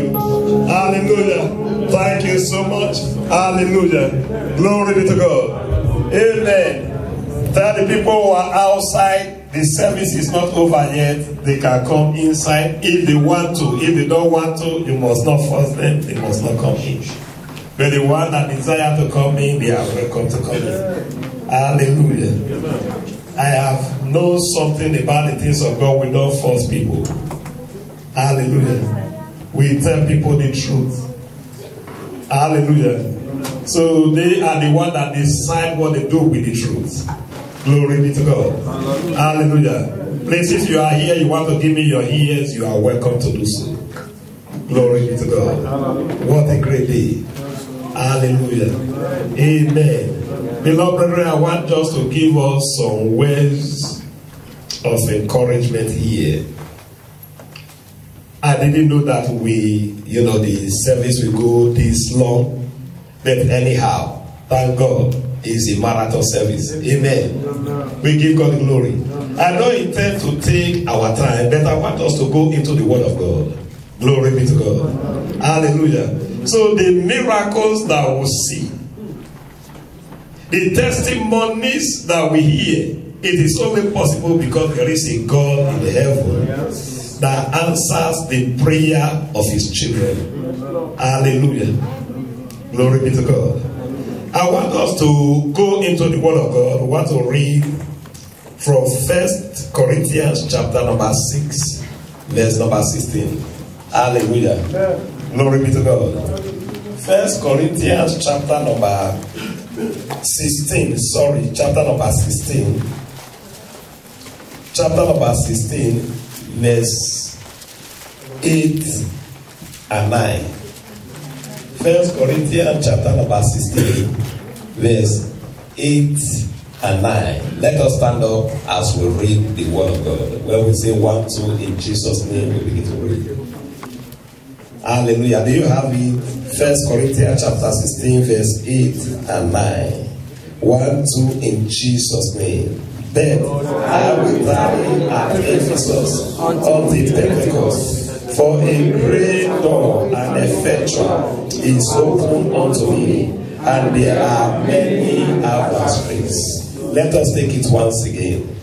you. Hallelujah. Thank you so much. Hallelujah. Glory be to God. Amen. Tell the people who are outside, the service is not over yet. They can come inside if they want to. If they don't want to, you must not force them. They must not come in. But the one that desire to come in, they are welcome to come in. Hallelujah. I have known something about the things of God. We don't force people. Hallelujah. We tell people the truth. Hallelujah. So they are the one that decide what they do with the truth. Glory be to God. Hallelujah. Please, if you are here, you want to give me your ears, you are welcome to do so. Glory be to God. What a great day. Hallelujah. Amen. Beloved brethren, I want just to give us some words of encouragement here. I didn't know that the service will go this long. But anyhow, thank God, it's a marathon service. Amen. We give God glory. I don't intend to take our time, but I want us to go into the Word of God. Glory be to God. Hallelujah. So the miracles that we see, the testimonies that we hear, it is only possible because there is a God in the heaven that answers the prayer of his children. Hallelujah. Glory be to God. I want us to go into the Word of God. We want to read from 1 Corinthians chapter number 6, verse number 16. Hallelujah. Glory be to God. 1 Corinthians chapter number 16. Sorry, chapter number 16. Chapter number 16, verse 8 and 9. 1 Corinthians chapter number 16, verse 8 and 9. Let us stand up as we read the Word of God. When we say 1, 2, in Jesus' name, we begin to read. Hallelujah. Do you have it? 1 Corinthians chapter 16, verse 8 and 9. 1, 2, in Jesus' name. Then I will tarry at Ephesus until Pentecost, for a great door and effectual is opened unto me, and there are many adversaries. Let us take it once again.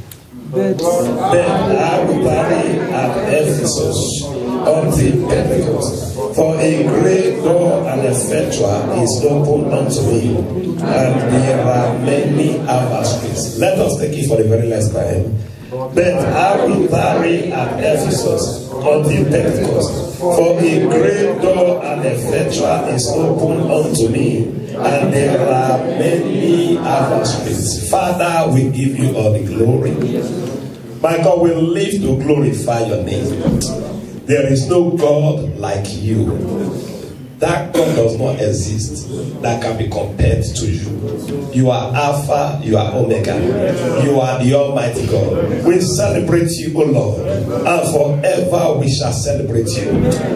Then I will tarry at Ephesus until Pentecost, for a great door and effectual is opened unto me, and there are many adversaries. Let us take it for the very last time. But I will tarry at Ephesus until Pentecost, for a great door and effectual is opened unto me, and there are many adversaries. Father, we give you all the glory. My God, we live to glorify your name. There is no God like you. That God does not exist that can be compared to you. You are Alpha, you are Omega. You are the Almighty God. We celebrate you, O Lord, and forever we shall celebrate you.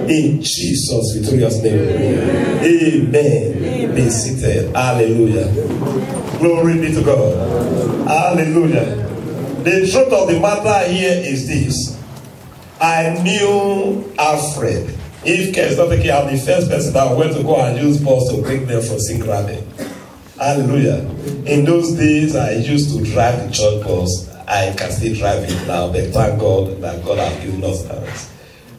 In Jesus' victorious name. Amen. Be seated. Hallelujah. Glory be to God. Hallelujah. The truth of the matter here is this. I knew Alfred. If K is not taking out, the first person that went to go and use bus to bring them from Singrabe. Hallelujah. In those days, I used to drive the church bus. I can still drive it now, but thank God that God has given us hands.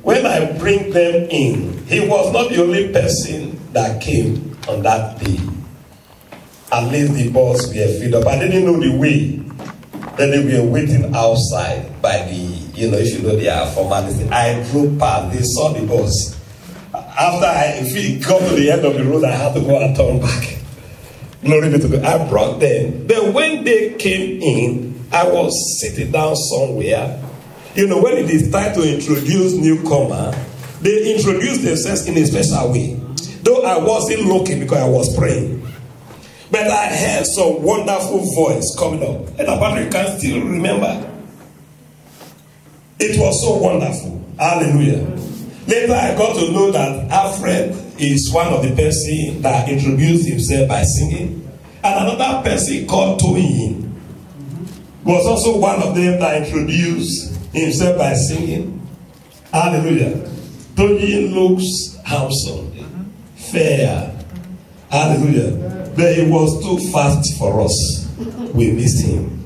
When I bring them in, he was not the only person that came on that day. At least the bus were filled up. I didn't know the way. Then they were waiting outside by the, if you know their formality. I drove past, they saw the bus. After I got to the end of the road, I had to go and turn back. Glory be to God. I brought them. Then when they came in, I was sitting down somewhere. When it is time to introduce newcomer, they introduce themselves in a special way. Though I wasn't looking because I was praying. But I heard some wonderful voice coming up. And apparently you can still remember. It was so wonderful. Hallelujah. Later I got to know that Alfred is one of the persons that introduced himself by singing. And another person called Toyin was also one of them that introduced himself by singing. Hallelujah. Tony looks handsome, fair. Hallelujah. But he was too fast for us. We missed him.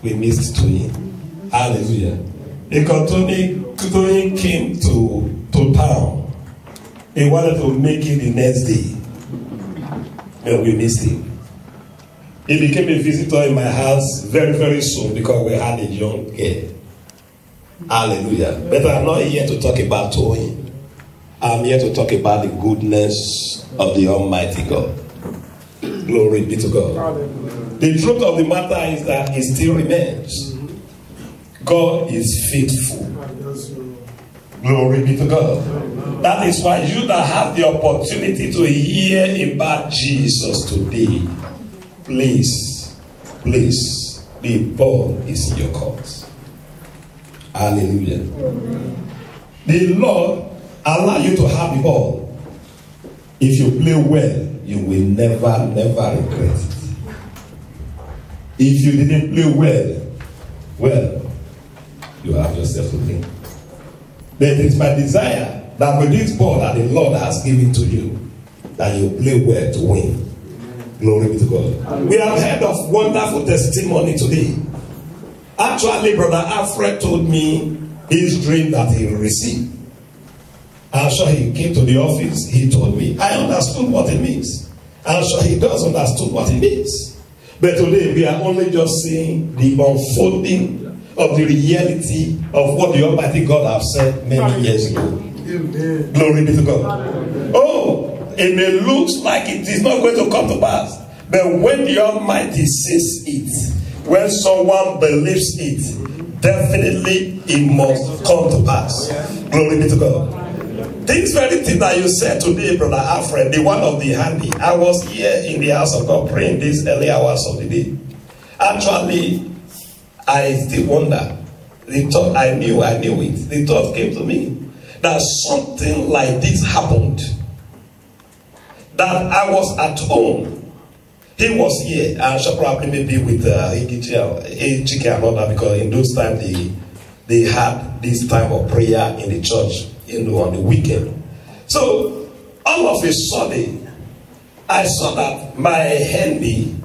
We missed Tony. Hallelujah. Because Tony came to town. He wanted to make it the next day. And we missed him. He became a visitor in my house very, very soon because we had a young girl. Hallelujah. But I'm not here to talk about Tony. I'm here to talk about the goodness of the Almighty God. Glory be to God. The truth of the matter is that He still remains. God is faithful. Glory be to God. That is why you that have the opportunity to hear about Jesus today, please, the ball is in your court. Hallelujah. The Lord allow you to have the ball. If you play well, you will never regret it. If you didn't play well, you have yourself to blame. But it is my desire that with this ball that the Lord has given to you, that you play well to win. Glory be to God. We have heard of wonderful testimony today. Actually, Brother Alfred told me his dream that he received. I'm sure he came to the office, he told me, I understood what it means. I'm sure he does understood what it means. But today we are only just seeing the unfolding of the reality of what the Almighty God has said many years ago. Amen. Glory be to God. Oh, it may look like it is not going to come to pass. But when the Almighty says it, when someone believes it, definitely it must come to pass. Glory be to God. This very thing that you said today, Brother Alfred, the one of the handy. I was here in the house of God praying these early hours of the day. Actually, I still wonder. The thought, I knew it. The thought came to me that something like this happened. That I was at home. He was here. I should probably maybe with Ejike and all that, because in those times they had this time of prayer in the church, on the weekend. So all of a sudden, I saw that my handy,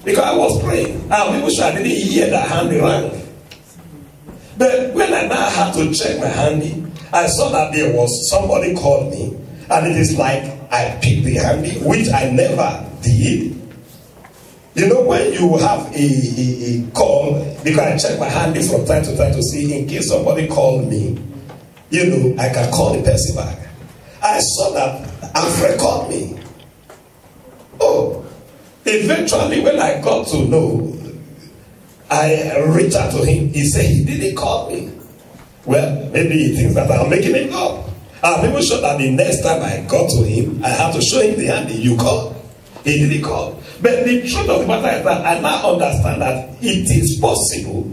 because I was praying, and people sure I didn't hear the handy rang. But when I now had to check my handy, I saw that there was somebody called me, and it is like I picked the handy, which I never did. You know, when you have a call, because I check my handy from time to time to see in case somebody called me, you know, I can call the person back. I saw that Alfred called me. Oh, eventually when I got to know, I reached out to him. He said he didn't call me. Well, maybe he thinks that I'm making it up. I'm even sure that the next time I got to him, I have to show him the handy. You call. He didn't call. But the truth of the matter is that I now understand that it is possible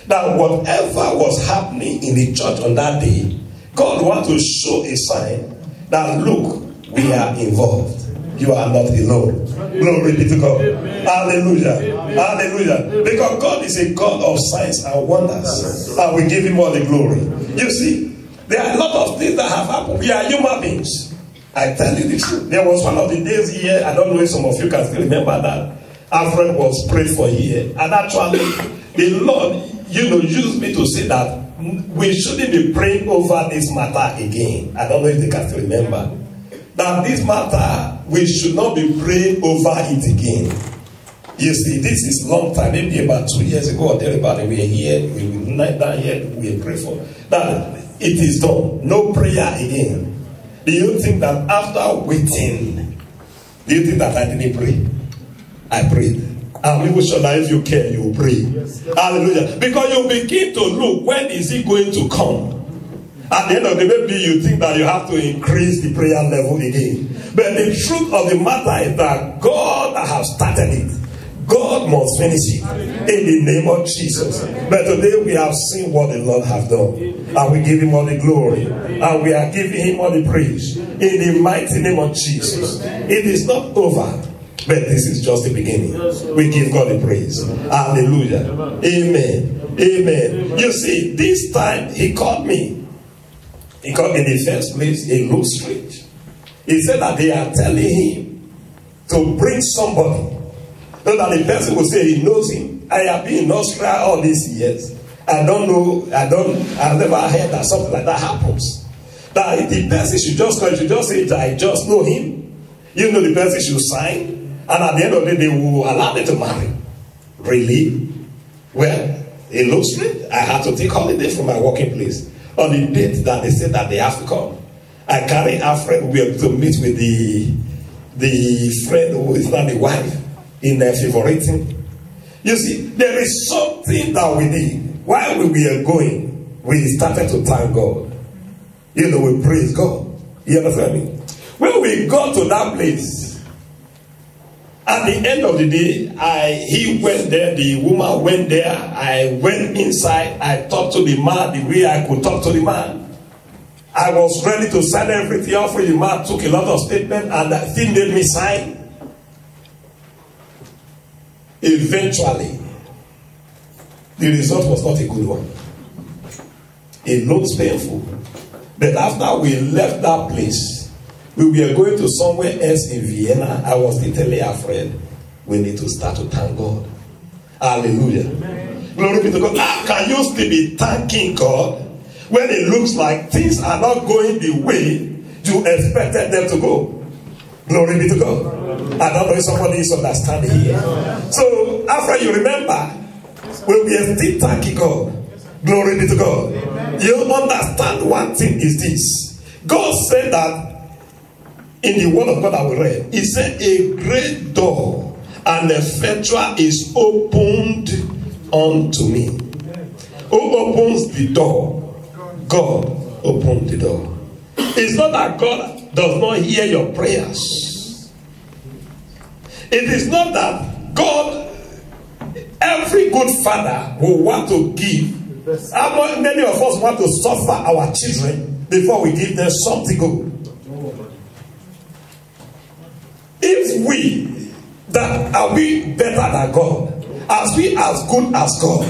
that whatever was happening in the church on that day, God wants to show a sign that, look, we are involved. You are not alone. Glory be to God. Hallelujah. Hallelujah. Because God is a God of signs and wonders. And we give him all the glory. You see, there are a lot of things that have happened. We are human beings. I tell you the truth. There was one of the days here, I don't know if some of you can still remember that. Alfred was prayed for here. And actually, the Lord, used me to say that we shouldn't be praying over this matter again. I don't know if they can still remember. That this matter, we should not be praying over it again. You see, this is long time, maybe about 2 years ago or thereabout, we were here, we were down here, we prayed for. That it is done. No prayer again. Do you think that after waiting, do you think that I didn't pray? I prayed. And people should that if you care, you will pray. Yes. Hallelujah. Because you begin to look, when is it going to come? At the end of the day, maybe you think that you have to increase the prayer level again. But the truth of the matter is that God has started it. God must finish it in the name of Jesus. But today we have seen what the Lord has done. And we give him all the glory. And we are giving him all the praise. In the mighty name of Jesus. It is not over. But this is just the beginning. We give God the praise. Hallelujah. Amen. Amen. You see, this time he called me. Because in the first place, it looks strange. He said that they are telling him to bring somebody. So that the person will say he knows him. I have been in Austria all these years. I don't know, I've never heard that something like that happens. That the person should just say that I just know him. You know, the person should sign. And at the end of the day, they will allow them to marry. Really? Well, it looks strange. I had to take holiday from my working place on the date that they said that they have to come. I carry a friend. We have to meet with the friend who is not the wife in favoriting. You see, there is something that we need. While we were going, we started to thank God. You know, we praise God. You understand me? When we got to that place, at the end of the day, he went there, the woman went there, I went inside, I talked to the man the way I could talk to the man. I was ready to sign everything off with the man, took a lot of statements, and that thing made me sign. Eventually, the result was not a good one. It looks painful. But after we left that place, we were going to somewhere else in Vienna. I was literally afraid. We need to start to thank God. Hallelujah. Amen. Glory be to God. How can you still be thanking God when it looks like things are not going the way you expected them to go? Glory be to God. I don't know if somebody is understanding here. So, after you remember, we are still thanking God. Glory be to God. You understand one thing is this. God said that in the word of God that we read, he said a great door and effectual is opened unto me. Who opens the door? God opened the door. It's not that God does not hear your prayers. It is not that God, every good father will want to give. How many of us want to suffer our children before we give them something good? If we, that are we better than God? As we as good as God?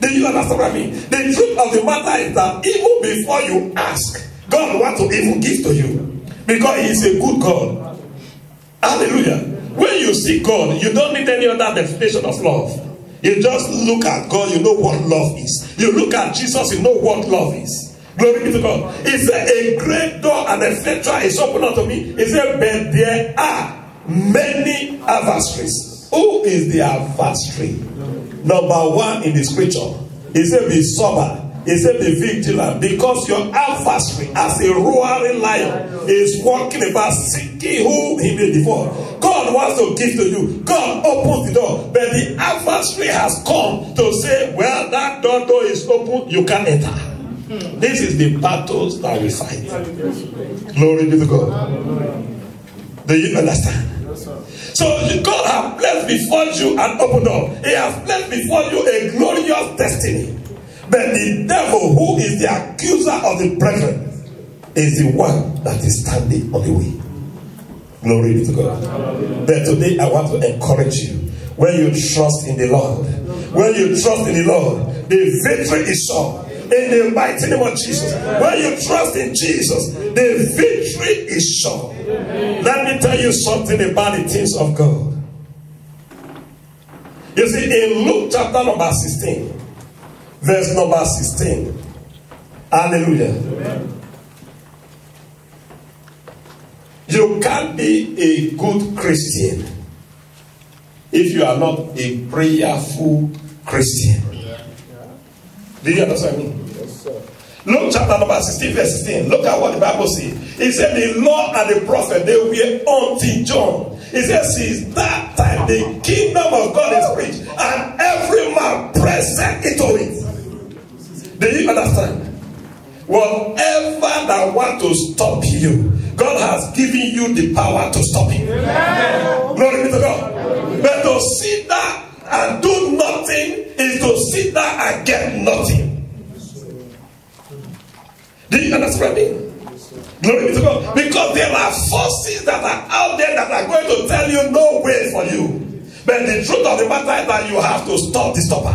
Do you understand what I mean? The truth of the matter is that even before you ask, God wants to even give to you. Because he is a good God. Hallelujah. When you see God, you don't need any other definition of love. You just look at God, you know what love is. You look at Jesus, you know what love is. Glory be to God. He said, a great door and effectual is open unto me. He said, but there are many adversaries. Who is the adversary? Number one in the scripture. He said, be sober. He said, be vigilant. Because your adversary, as a roaring lion, is walking about seeking whom he may devour. God wants to give to you. God opens the door. But the adversary has come to say, well, that door is open. You can't enter. This is the battles that we fight. Glory be to God. Do you understand? So God has placed before you an open door. He has placed before you a glorious destiny. But the devil, who is the accuser of the brethren, is the one that is standing on the way. Glory be to God. But today I want to encourage you. When you trust in the Lord, when you trust in the Lord, the victory is sure. In the mighty name of Jesus. When you trust in Jesus, the victory is sure. Let me tell you something about the things of God. You see, in Luke chapter number 16, verse number 16. Hallelujah. Amen. You can't be a good Christian if you are not a prayerful Christian. Do you understand me? Yes, sir. Luke chapter number 16, verse 16. Look at what the Bible says. It said, the law and the prophet, they were until John. It says, since that time, the kingdom of God is preached, and every man present into it. Do you understand? Whatever that want to stop you, God has given you the power to stop him. Amen. Glory be to God. Amen. But to sit down and do nothing is to sit down and get nothing. Do you understand me? Glory be to God. Because there are forces that are out there that are going to tell you no way for you. But the truth of the matter is that you have to stop the stopper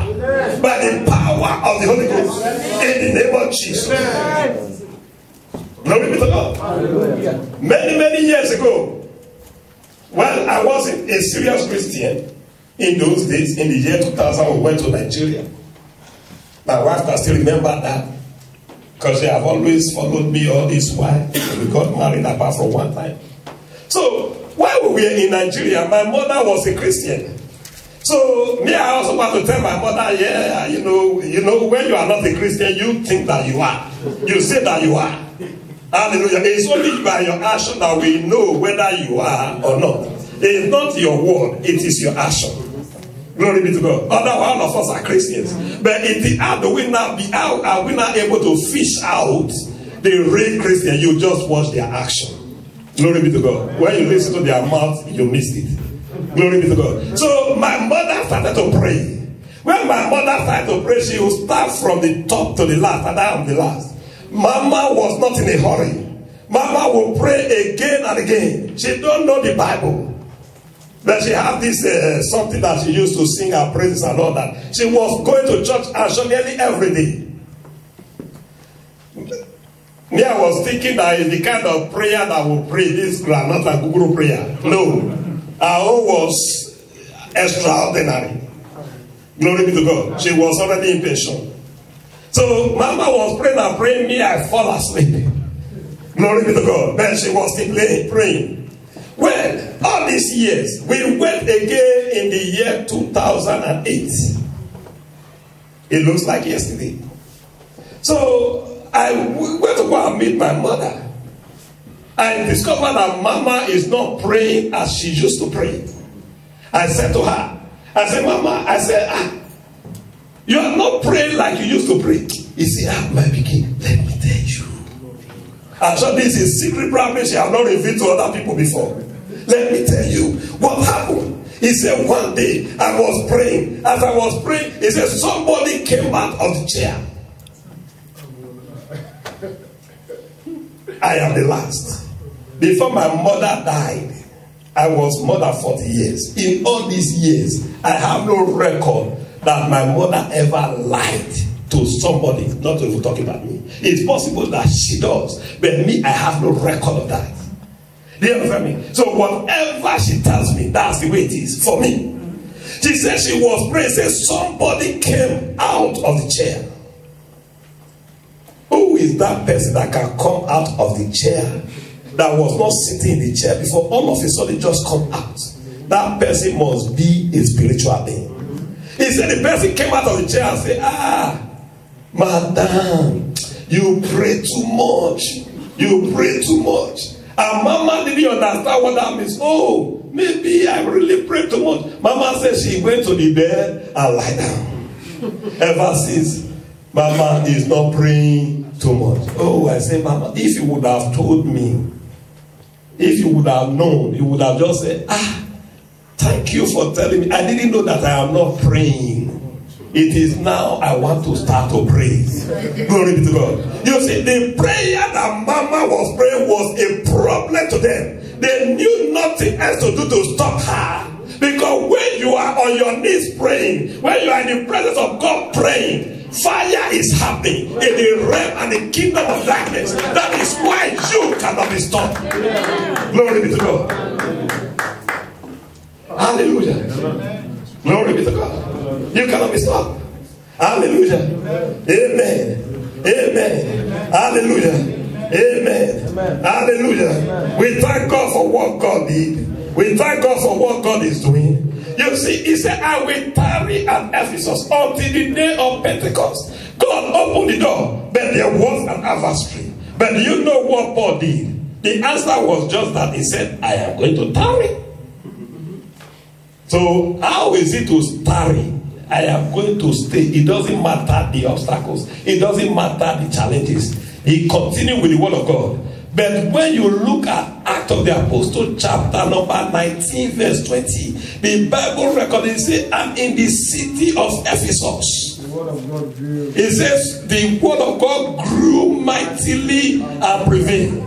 by the power of the Holy Ghost in the name of Jesus. Glory be to God. Hallelujah. Many years ago, when I wasn't a serious Christian, in those days, in the year 2000, we went to Nigeria. My wife can still remember that, because they have always followed me all this while. We got married apart from one time. So, while we were in Nigeria, my mother was a Christian. So, me, I also want to tell my mother, yeah, you know, when you are not a Christian, you think that you are. You say that you are. Hallelujah. It's only by your action that we know whether you are or not. It's not your word, it is your action. Glory be to God. Otherwise, all of us are Christians. But how are we not able to fish out the real Christian? You just watch their action. Glory be to God. When you listen to their mouth, you missed it. Glory be to God. So my mother started to pray. When my mother started to pray, she would start from the top to the last, and I am the last. Mama was not in a hurry. Mama will pray again and again. She don't know the Bible. But she had this something that she used to sing her praises and all that. She was going to church and nearly every day. Me, I was thinking that it's the kind of prayer that will pray this not a Google prayer. No. Her own was extraordinary. Glory be to God. She was already in pension. So Mama was praying and praying. Me, I fall asleep. Glory be to God. Then she was still praying. Well, all these years, we went again in the year 2008. It looks like yesterday. So I went to go and meet my mother. I discovered that Mama is not praying as she used to pray. I said to her, I said, Mama, you are not praying like you used to pray. You see, my begin, let me tell you. I'm sure this is secret practice she has not revealed to other people before. Let me tell you what happened. He said, one day I was praying. As I was praying, he said, somebody came out of the chair. I am the last. Before my mother died, I was more than 40 years. In all these years, I have no record that my mother ever lied to somebody, not to talk about me. It's possible that she does, but me, I have no record of that. Do you understand me? So whatever she tells me, that's the way it is for me. She said she was praying, said somebody came out of the chair. Who is that person that can come out of the chair that was not sitting in the chair before all of a sudden just come out? That person must be a spiritual being. He said the person came out of the chair and said, Madam, you pray too much. You pray too much. And Mama didn't understand what that means. Oh, maybe I really prayed too much. Mama said she went to the bed and lie down. Ever since, Mama is not praying too much. Oh, I say, Mama, if you would have told me, if you would have known, you would have just said, thank you for telling me. I didn't know that I am not praying. It is now I want to start to pray. Glory be to God. You see, the prayer that Mama was praying was a problem to them. They knew nothing else to do to stop her. Because when you are on your knees praying, when you are in the presence of God praying, fire is happening in the realm and the kingdom of darkness. That is why you cannot be stopped. Glory be to God. Hallelujah. Glory be to God. You cannot be stopped. Hallelujah. Amen. Amen. Hallelujah. Amen. Hallelujah. We thank God for what God did. We thank God for what God is doing. You see, he said, I will tarry at Ephesus until the day of Pentecost. God opened the door, but there was an adversary. But do you know what Paul did? The answer was just that he said, I am going to tarry. So how is it to tarry? I am going to stay. It doesn't matter the obstacles. It doesn't matter the challenges. He continued with the word of God. But when you look at Acts of the Apostle chapter number 19 verse 20, the Bible records it, and in the city of Ephesus, the word of God grew. It says the word of God grew mightily and prevailed.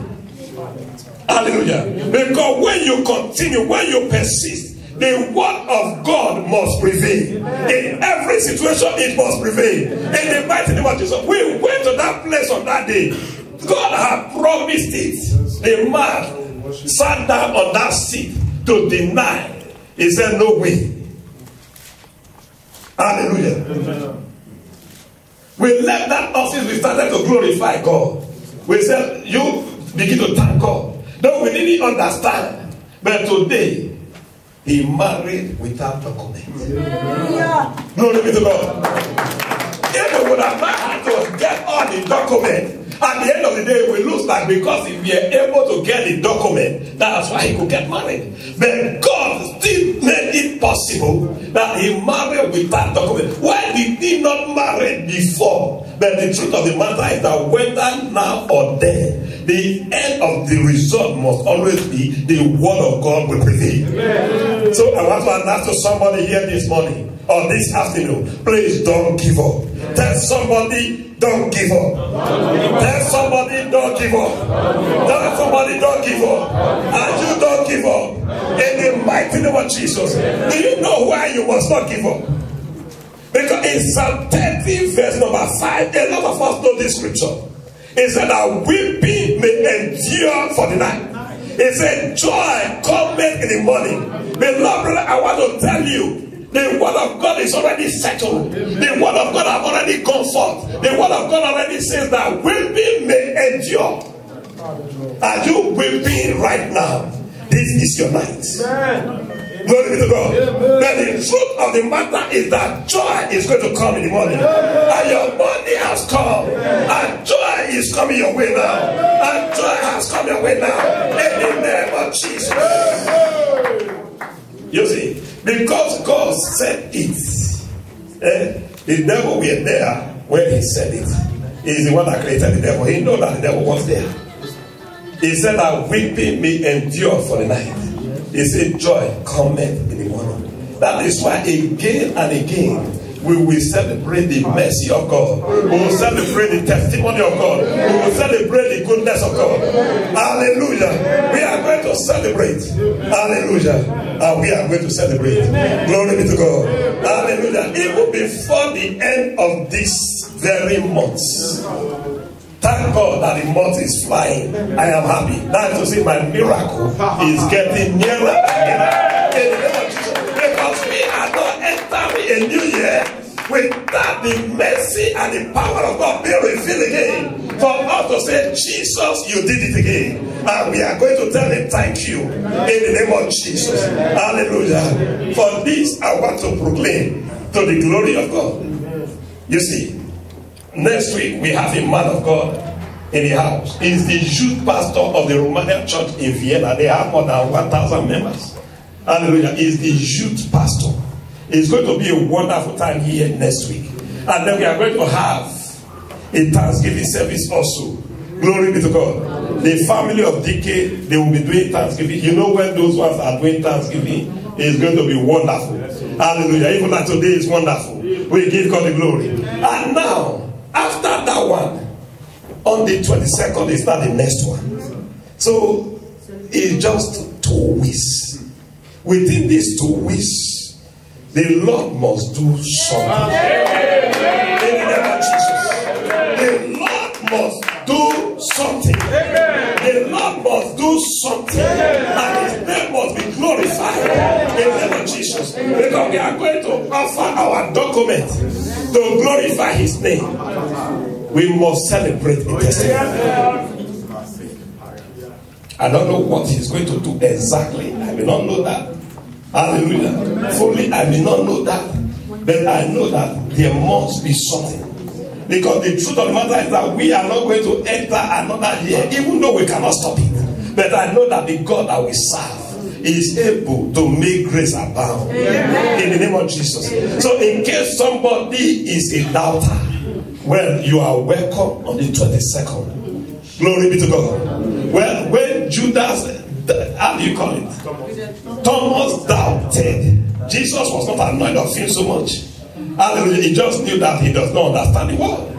Hallelujah. Because when you continue, when you persist, the word of God must prevail. In every situation, it must prevail. In the mighty name of Jesus, we went to that place on that day. God had promised it. The man sat down on that seat to deny. He said, no way. Hallelujah. Amen. We left that office, we started to glorify God. We said, you begin to thank God. No, we didn't understand. But today, he married without documents. Yeah. Glory be to God. If we would have not had to get all the documents, at the end of the day, it looks like because if we are able to get the document, that's why he could get married. But God still made it possible that he married without document. Why did he not marry before? But the truth of the matter is that whether now or then, the end of the result must always be the word of God will prevail. Amen. So I want to announce to somebody here this morning or this afternoon, please don't give up. Tell somebody, don't give up. Tell somebody, don't give up. Tell somebody, don't give up. And you don't give up. In the mighty name of Jesus. Do you know why you must not give up? Because in Psalm 30 verse number 5, a lot of us know this scripture. It said that weeping may endure for the night. It said joy cometh in the morning. Beloved brother, I want to tell you, the word of God is already settled. The word of God have already gone forth. The word of God already says that weeping may endure. Are you weeping right now? This is your night. Glory be to God. But the truth of the matter is that joy is going to come in the morning. And your money has come. And joy is coming your way now. And joy has come your way now. In the name of Jesus. You see, because God said it, the devil was there when he said it. He's the one that created the devil. He knows that the devil was there. He said that weeping may endure for the night. He said joy cometh in the morning. That is why again and again we will celebrate the mercy of God. We will celebrate the testimony of God. We will celebrate the goodness of God. Hallelujah. We are going to celebrate. Hallelujah. And we are going to celebrate. Glory be to God. Hallelujah. Even before the end of this very month. Thank God that the month is flying. I am happy. That is to say my miracle is getting nearer and nearer. In the name of Jesus. Because we are not entering a new year without the mercy and the power of God being revealed again. For us to say, Jesus, you did it again. And we are going to tell him thank you in the name of Jesus. Hallelujah. For this I want to proclaim to the glory of God. You see, next week we have a man of God in the house. He is the youth pastor of the Romanian church in Vienna. They have more than 1,000 members. Hallelujah. He is the youth pastor. It's going to be a wonderful time here next week. And then we are going to have a Thanksgiving service also. Glory be to God. The family of DK, they will be doing Thanksgiving. You know when those ones are doing Thanksgiving, it's going to be wonderful. Hallelujah. Even like today is wonderful. We give God the glory. And now, after that one, on the 22nd is not the next one. So it's just 2 weeks. Within these 2 weeks, the Lord must do something. In the name of Jesus. The Lord must do something. The Lord must do something. And his name must be glorified. In the name of Jesus. Because we are going to offer our document to glorify his name. We must celebrate the testimony. I don't know what he's going to do exactly. I may not know that. Hallelujah. Fully, I may not know that. But I know that there must be something. Because the truth of the matter is that we are not going to enter another year, even though we cannot stop it. But I know that the God that we serve is able to make grace abound. Amen. In the name of Jesus. So in case somebody is a doubter, well, you are welcome on the 22nd. Glory be to God. Well, when Judas, how do you call it? Thomas doubted. Jesus was not annoyed of him so much. Hallelujah. He just knew that he does not understand the word.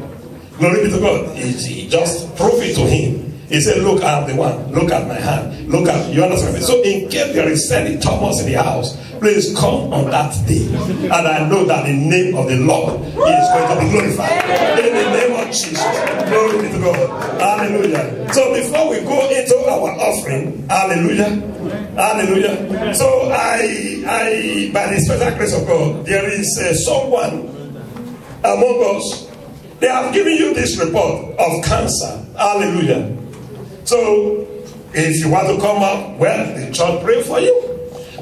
Glory be to God. He just proved it to him. He said, look, I am the one. Look at my hand. Look at, you understand me? So in case there is any Thomas in the house, please come on that day. And I know that the name of the Lord is going to be glorified. In the name of Jesus. Glory be to God. Hallelujah. So before we go into our offering, hallelujah. Hallelujah. So I by the special grace of God, there is someone among us. They have given you this report of cancer. Hallelujah. So if you want to come up, well, the church pray for you.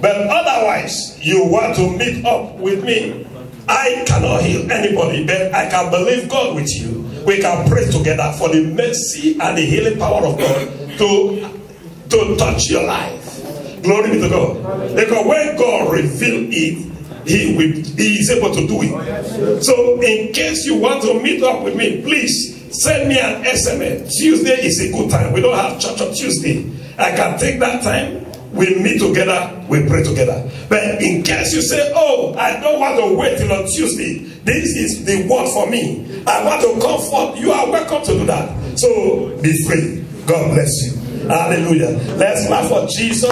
But otherwise, you want to meet up with me. I cannot heal anybody, but I can believe God with you. We can pray together for the mercy and the healing power of God to touch your life. Glory be to God. Because when God reveals it, He is able to do it. So in case you want to meet up with me, please send me an SMS. Tuesday is a good time. We don't have church on Tuesday. I can take that time. We meet together. We pray together. But in case you say, oh, I don't want to wait till on Tuesday. This is the word for me. I want to come forth. You are welcome to do that. So be free. God bless you. Hallelujah. Let's laugh for Jesus.